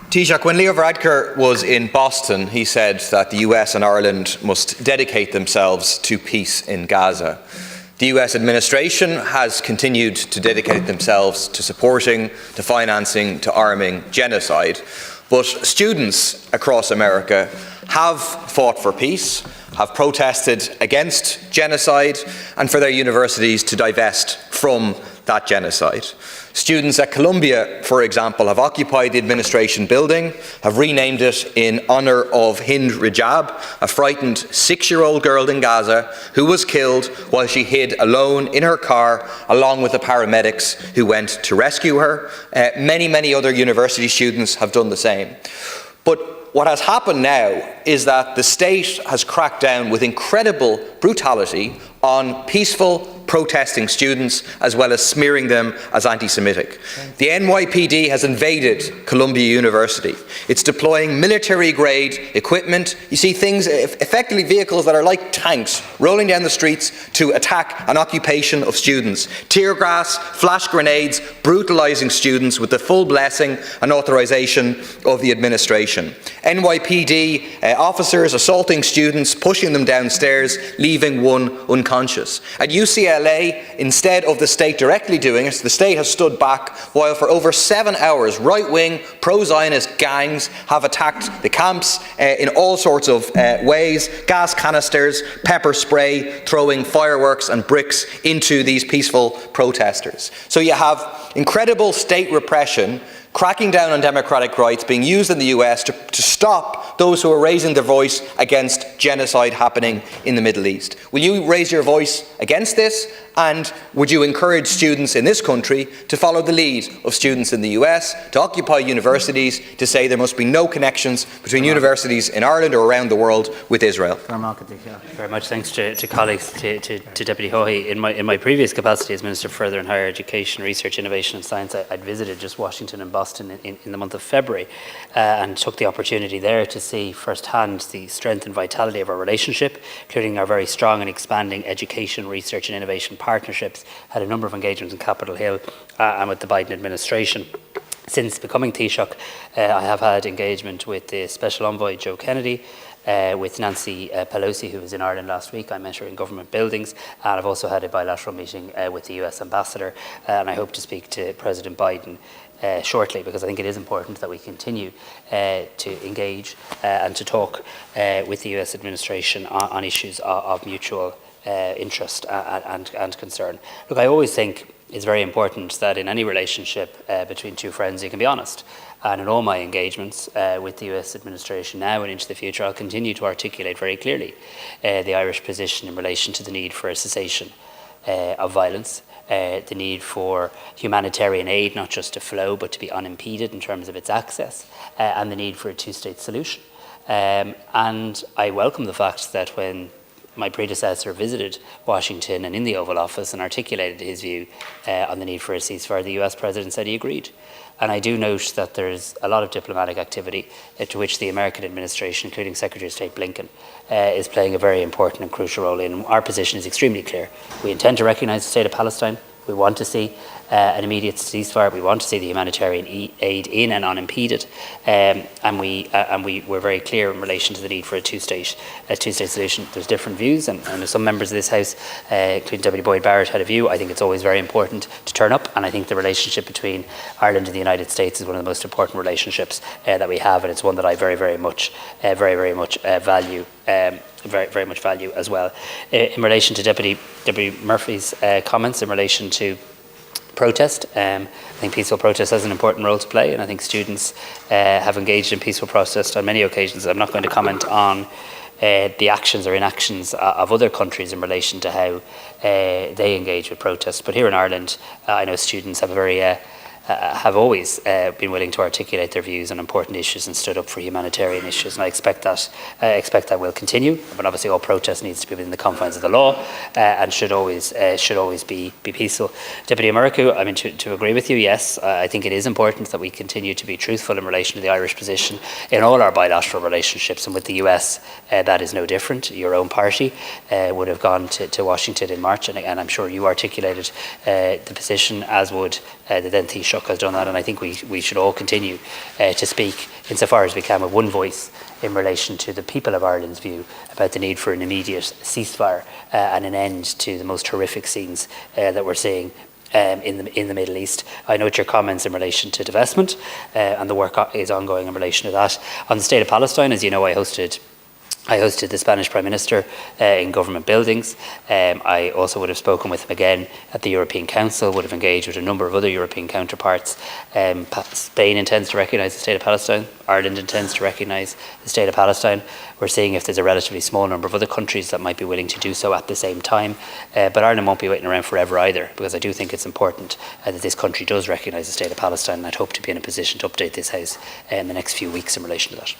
Taoiseach, when Leo Varadkar was in Boston, he said that the US and Ireland must dedicate themselves to peace in Gaza. The US administration has continued to dedicate themselves to supporting, to financing, to arming genocide. But students across America have fought for peace, have protested against genocide, and for their universities to divest from that genocide. Students at Columbia, for example, have occupied the administration building, have renamed it in honour of Hind Rajab, a frightened 6-year-old girl in Gaza who was killed while she hid alone in her car along with the paramedics who went to rescue her. Many other university students have done the same. But what has happened now is that the state has cracked down with incredible brutality on peaceful protesting students, as well as smearing them as anti-Semitic. The NYPD has invaded Columbia University. It's deploying military-grade equipment. You see things, effectively vehicles that are like tanks, rolling down the streets to attack an occupation of students. Tear gas, flash grenades, brutalising students with the full blessing and authorisation of the administration. NYPD officers assaulting students, pushing them downstairs, leaving one unconscious. At UCLA, instead of the state directly doing it, the state has stood back while for over 7 hours right-wing pro-Zionist gangs have attacked the camps in all sorts of ways, gas canisters, pepper spray, throwing fireworks and bricks into these peaceful protesters. So you have incredible state repression cracking down on democratic rights being used in the US to stop those who are raising their voice against genocide happening in the Middle East. Will you raise your voice against this? And would you encourage students in this country to follow the lead of students in the US, to occupy universities, to say there must be no connections between universities in Ireland or around the world with Israel? Very much thanks to colleagues, to Deputy Haughey. In my previous capacity as Minister for Further and Higher Education, Research, Innovation and Science, I'd visited just Washington and Boston in the month of February and took the opportunity there to see firsthand the strength and vitality of our relationship, including our very strong and expanding education, research and innovation partnerships. Had a number of engagements in Capitol Hill and with the Biden administration. Since becoming Taoiseach, I have had engagement with the Special Envoy Joe Kennedy, with Nancy Pelosi, who was in Ireland last week. I met her in government buildings, and I've also had a bilateral meeting with the US Ambassador, and I hope to speak to President Biden shortly, because I think it is important that we continue to engage and to talk with the US administration on issues of mutual interest and concern. Look, I always think it's very important that in any relationship between two friends you can be honest. And in all my engagements with the US administration now and into the future, I'll continue to articulate very clearly the Irish position in relation to the need for a cessation of violence, the need for humanitarian aid not just to flow but to be unimpeded in terms of its access, and the need for a two-state solution. And I welcome the fact that when my predecessor visited Washington and in the Oval Office and articulated his view on the need for a ceasefire, the US President said he agreed. And I do note that there's a lot of diplomatic activity to which the American administration, including Secretary of State Blinken, is playing a very important and crucial role in. Our position is extremely clear. We intend to recognise the state of Palestine. We want to see an immediate ceasefire. We want to see the humanitarian aid in and unimpeded, and we're very clear in relation to the need for a two-state solution. There's different views, and some members of this House, including Deputy Boyd Barrett, had a view. I think it's always very important to turn up, and I think the relationship between Ireland and the United States is one of the most important relationships that we have, and it's one that I very much value. Very much value as well. In relation to Deputy Murphy's comments in relation to protest, I think peaceful protest has an important role to play, and I think students have engaged in peaceful protest on many occasions. I'm not going to comment on the actions or inactions of other countries in relation to how they engage with protests, but here in Ireland, I know students have always been willing to articulate their views on important issues and stood up for humanitarian issues, and I expect that will continue. But obviously, all protest needs to be within the confines of the law and should always be peaceful. Deputy Americu, I mean, to agree with you, yes, I think it is important that we continue to be truthful in relation to the Irish position in all our bilateral relationships, and with the US, that is no different. Your own party would have gone to Washington in March, and I'm sure you articulated the position, as would The then Taoiseach has done that, and I think we should all continue to speak insofar as we can with one voice in relation to the people of Ireland's view about the need for an immediate ceasefire and an end to the most horrific scenes that we're seeing in the Middle East. I note your comments in relation to divestment, and the work is ongoing in relation to that. On the state of Palestine, as you know, I hosted the Spanish Prime Minister in government buildings. I also would have spoken with him again at the European Council, would have engaged with a number of other European counterparts. Spain intends to recognise the State of Palestine. Ireland intends to recognise the State of Palestine. We're seeing if there's a relatively small number of other countries that might be willing to do so at the same time. But Ireland won't be waiting around forever either, because I do think it's important that this country does recognise the State of Palestine, and I'd hope to be in a position to update this House in the next few weeks in relation to that.